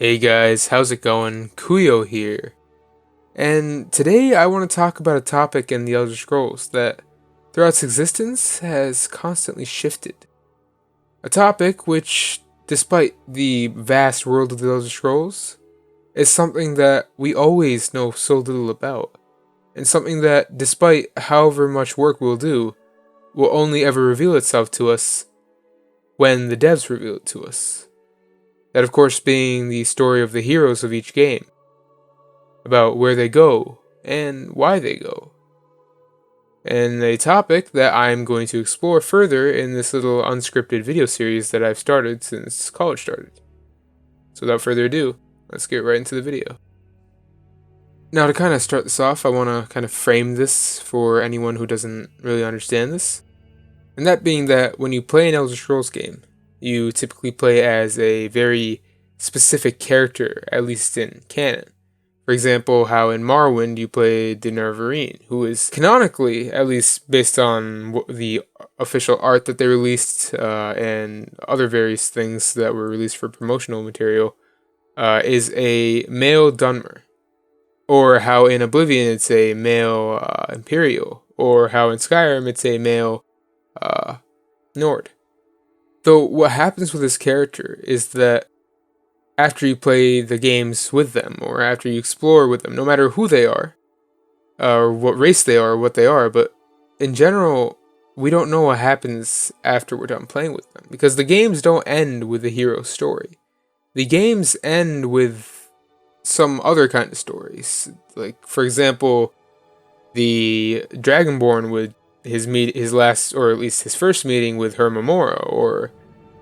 Hey guys, how's it going? Kuyo here. And today I want to talk about a topic in the Elder Scrolls that, throughout its existence, has constantly shifted. A topic which, despite the vast world of the Elder Scrolls, is something that we always know so little about, and something that, despite however much work we'll do, will only ever reveal itself to us when the devs reveal it to us. That, of course, being the story of the heroes of each game, about where they go and why they go. And a topic that I'm going to explore further in this little unscripted video series that I've started since college started. So without further ado, let's get right into the video. Now, to kind of start this off, I want to kind of frame this for anyone who doesn't really understand this. And that being that when you play an Elder Scrolls game, you typically play as a very specific character, at least in canon. For example, how in Morrowind you played the narrator, who is canonically, at least based on the official art that they released and other various things that were released for promotional material, is a male Dunmer. Or how in Oblivion it's a male Imperial. Or how in Skyrim it's a male Nord. Though what happens with this character is that after you play the games with them, or after you explore with them, no matter who they are, or what race they are, or what they are, but in general, we don't know what happens after we're done playing with them. Because the games don't end with the hero story. The games end with some other kind of stories. Like, for example, the Dragonborn with his last, or at least his first meeting with Her Memora, or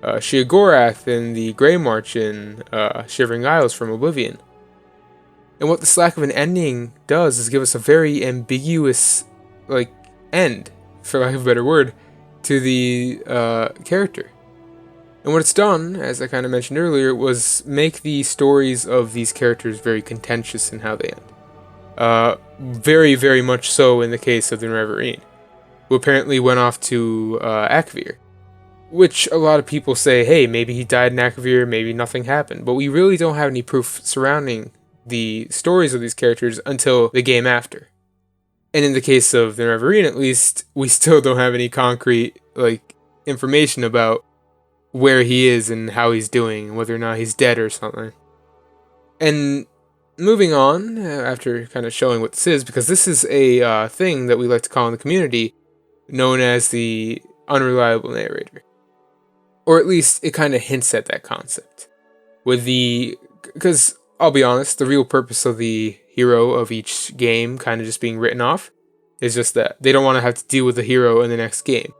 Sheogorath in the Grey March in Shivering Isles from Oblivion. And what this lack of an ending does is give us a very ambiguous, end, for lack of a better word, to the character. And what it's done, as I kind of mentioned earlier, was make the stories of these characters very contentious in how they end. Very, very much so in the case of the Reverine, who apparently went off to Akvir. Which a lot of people say, hey, maybe he died in Akvir, maybe nothing happened. But we really don't have any proof surrounding the stories of these characters until the game after. And in the case of the Reverine, at least, we still don't have any concrete information about where he is and how he's doing, whether or not he's dead or something. And moving on, after kind of showing what this is, because this is a thing that we like to call in the community, known as the unreliable narrator. Or at least it kind of hints at that concept. Because I'll be honest, the real purpose of the hero of each game kind of just being written off is just that they don't want to have to deal with the hero in the next game.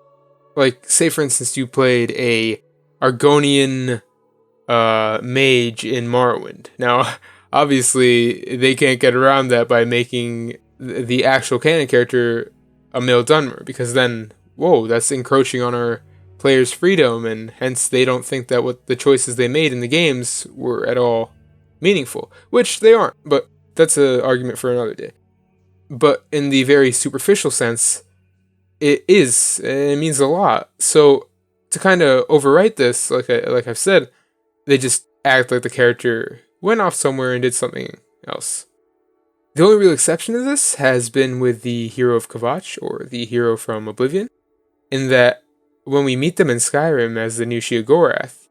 Like, say for instance you played a Argonian mage in Morrowind. Now, obviously, they can't get around that by making the actual canon character a male Dunmer, because then, whoa, that's encroaching on our players' freedom, and hence they don't think that what the choices they made in the games were at all meaningful, which they aren't, but that's an argument for another day. But in the very superficial sense, it is, and it means a lot. So to kind of overwrite this, like I've said, they just act like the character went off somewhere and did something else. The only real exception to this has been with the hero of Kvatch, or the hero from Oblivion, in that when we meet them in Skyrim as the new Sheogorath,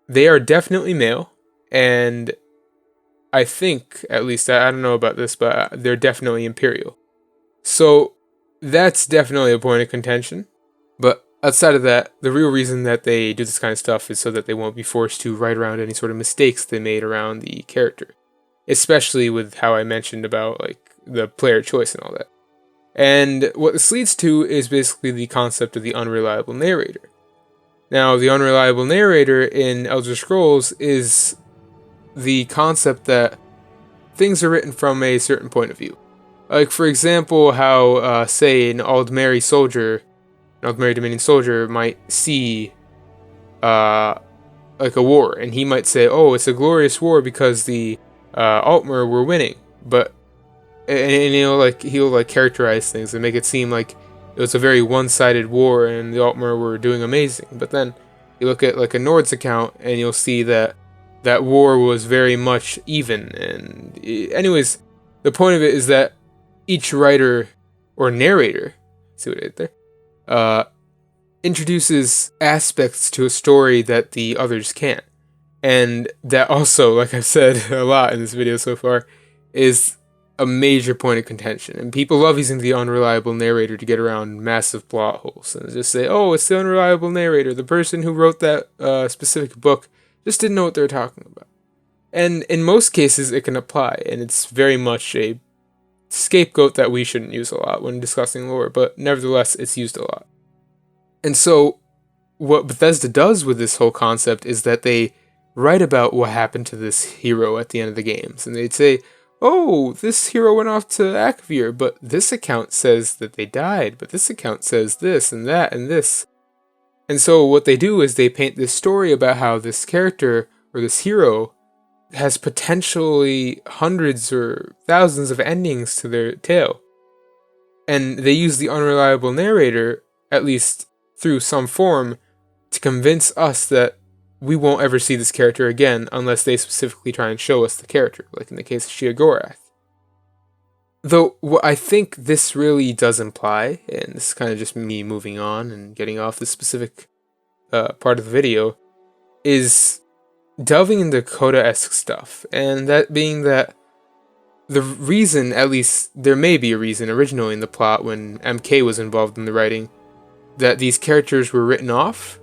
they are definitely male, and I think, at least, I don't know about this, but they're definitely Imperial. So that's definitely a point of contention, but outside of that, the real reason that they do this kind of stuff is so that they won't be forced to write around any sort of mistakes they made around the character. Especially with how I mentioned about the player choice and all that. And what this leads to is basically the concept of the unreliable narrator. Now, the unreliable narrator in Elder Scrolls is the concept that things are written from a certain point of view. Like, for example, how, say, an Aldmeri Dominion soldier might see a war, and he might say, oh, it's a glorious war because the Altmer were winning, but and he'll characterize things and make it seem like it was a very one-sided war and the Altmer were doing amazing. But then you look at a Nord's account and you'll see that that war was very much even. And anyways, the point of it is that each writer or narrator, see what I did there, introduces aspects to a story that the others can't. And that also, like I've said a lot in this video so far, is a major point of contention. And people love using the unreliable narrator to get around massive plot holes. And just say, oh, it's the unreliable narrator. The person who wrote that specific book just didn't know what they were talking about. And in most cases, it can apply. And it's very much a scapegoat that we shouldn't use a lot when discussing lore. But nevertheless, it's used a lot. And so, what Bethesda does with this whole concept is that they write about what happened to this hero at the end of the games. And they'd say, oh, this hero went off to Akavir, but this account says that they died, but this account says this and that and this. And so what they do is they paint this story about how this character, or this hero, has potentially hundreds or thousands of endings to their tale. And they use the unreliable narrator, at least through some form, to convince us that we won't ever see this character again unless they specifically try and show us the character, like in the case of Sheogorath. Though what I think this really does imply, and this is kind of just me moving on and getting off this specific part of the video, is delving into Coda-esque stuff, and that being that the reason, at least there may be a reason originally in the plot when MK was involved in the writing, that these characters were written off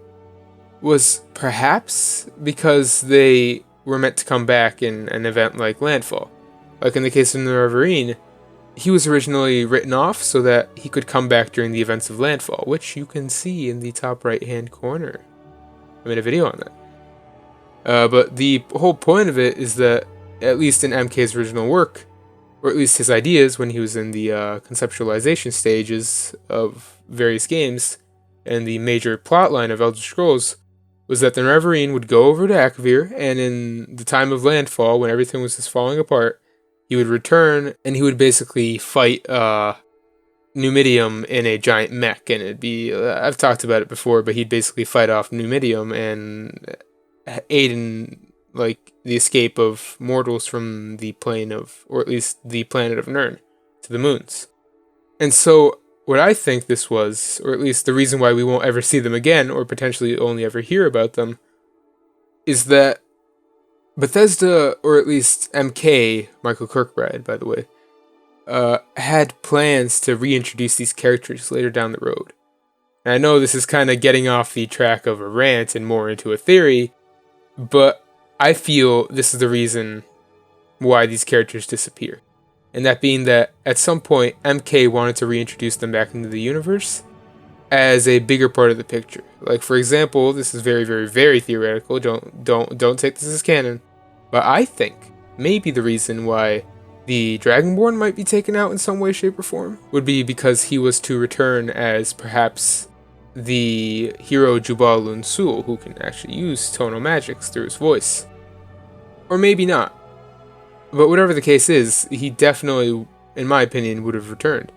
was perhaps because they were meant to come back in an event like Landfall. Like in the case of Nerevarine, he was originally written off so that he could come back during the events of Landfall, which you can see in the top right hand corner. I made a video on that. But the whole point of it is that, at least in MK's original work, or at least his ideas when he was in the conceptualization stages of various games, and the major plotline of Elder Scrolls, was that the Nerevarine would go over to Akavir, and in the time of Landfall, when everything was just falling apart, he would return, and he would basically fight Numidium in a giant mech, and it'd be, I've talked about it before, but he'd basically fight off Numidium and aid in, like, the escape of mortals from the plane of, or at least the planet of Nirn, to the moons. And so, what I think this was, or at least the reason why we won't ever see them again, or potentially only ever hear about them, is that Bethesda, or at least MK, Michael Kirkbride, by the way, had plans to reintroduce these characters later down the road. And I know this is kind of getting off the track of a rant and more into a theory, but I feel this is the reason why these characters disappear. And that being that, at some point, MK wanted to reintroduce them back into the universe as a bigger part of the picture. Like, for example, this is very, very, very theoretical. Don't take this as canon. But I think maybe the reason why the Dragonborn might be taken out in some way, shape, or form would be because he was to return as perhaps the hero Jubalun Soule, who can actually use tonal magics through his voice. Or maybe not. But whatever the case is, he definitely, in my opinion, would have returned.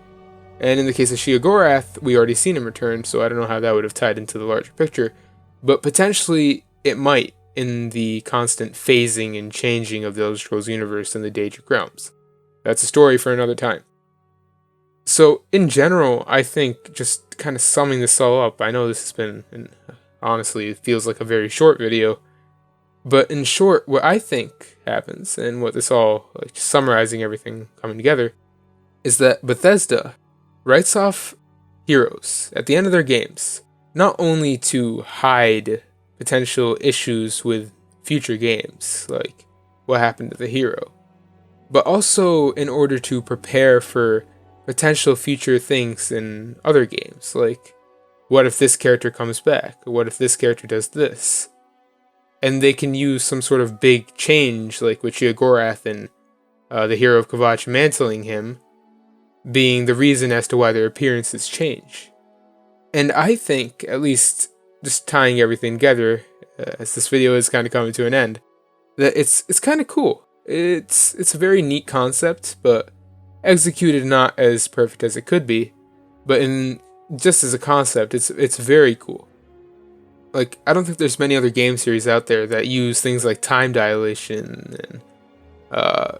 And in the case of Sheogorath, we already seen him return, so I don't know how that would have tied into the larger picture. But potentially, it might, in the constant phasing and changing of the Elder Scrolls universe and the Daedric realms. That's a story for another time. So, in general, I think, just kind of summing this all up, I know this has been, and honestly, it feels like a very short video, but in short, what I think happens, and what this all, like, summarizing everything coming together, is that Bethesda writes off heroes at the end of their games, not only to hide potential issues with future games, like what happened to the hero, but also in order to prepare for potential future things in other games, like what if this character comes back, or what if this character does this? And they can use some sort of big change, like with Sheogorath and the hero of Kvatch mantling him, being the reason as to why their appearances change. And I think, at least just tying everything together, as this video is kind of coming to an end, that it's kind of cool. It's a very neat concept, but executed not as perfect as it could be. But in just as a concept, it's very cool. like, I don't think there's many other game series out there that use things like time dilation and uh,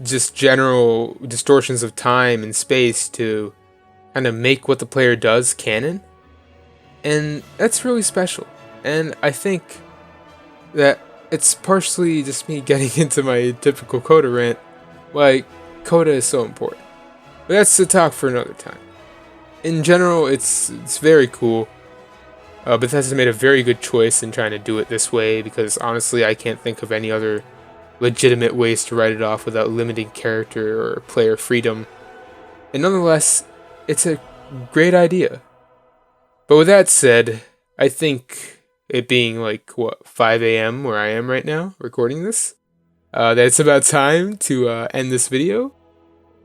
just general distortions of time and space to kind of make what the player does canon. And that's really special. And I think that it's partially just me getting into my typical Coda rant, why Coda is so important. But that's a talk for another time. In general, it's very cool. Bethesda made a very good choice in trying to do it this way, because honestly I can't think of any other legitimate ways to write it off without limiting character or player freedom. And nonetheless, it's a great idea. But with that said, I think it being like, 5 a.m. where I am right now, recording this, that it's about time to end this video.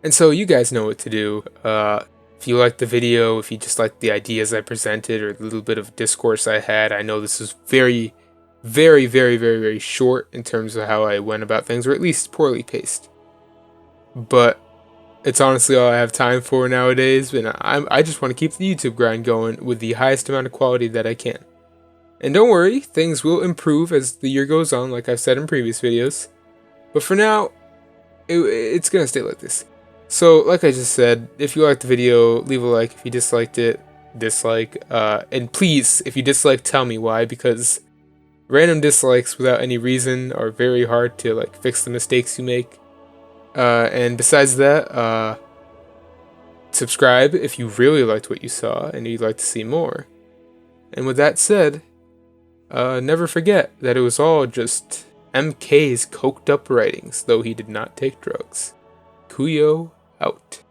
And so you guys know what to do. If you liked the video, if you just liked the ideas I presented or the little bit of discourse I had, I know this was very, very, very, very, very short in terms of how I went about things, or at least poorly paced. But it's honestly all I have time for nowadays, and I just want to keep the YouTube grind going with the highest amount of quality that I can. And don't worry, things will improve as the year goes on, like I've said in previous videos. But for now, it's gonna stay like this. So, like I just said, if you liked the video, leave a like. If you disliked it, dislike. And please, if you dislike, tell me why, because random dislikes without any reason are very hard to fix the mistakes you make. And besides that, subscribe if you really liked what you saw and you'd like to see more. And with that said, never forget that it was all just MK's coked up writings, though he did not take drugs. Kuyo out.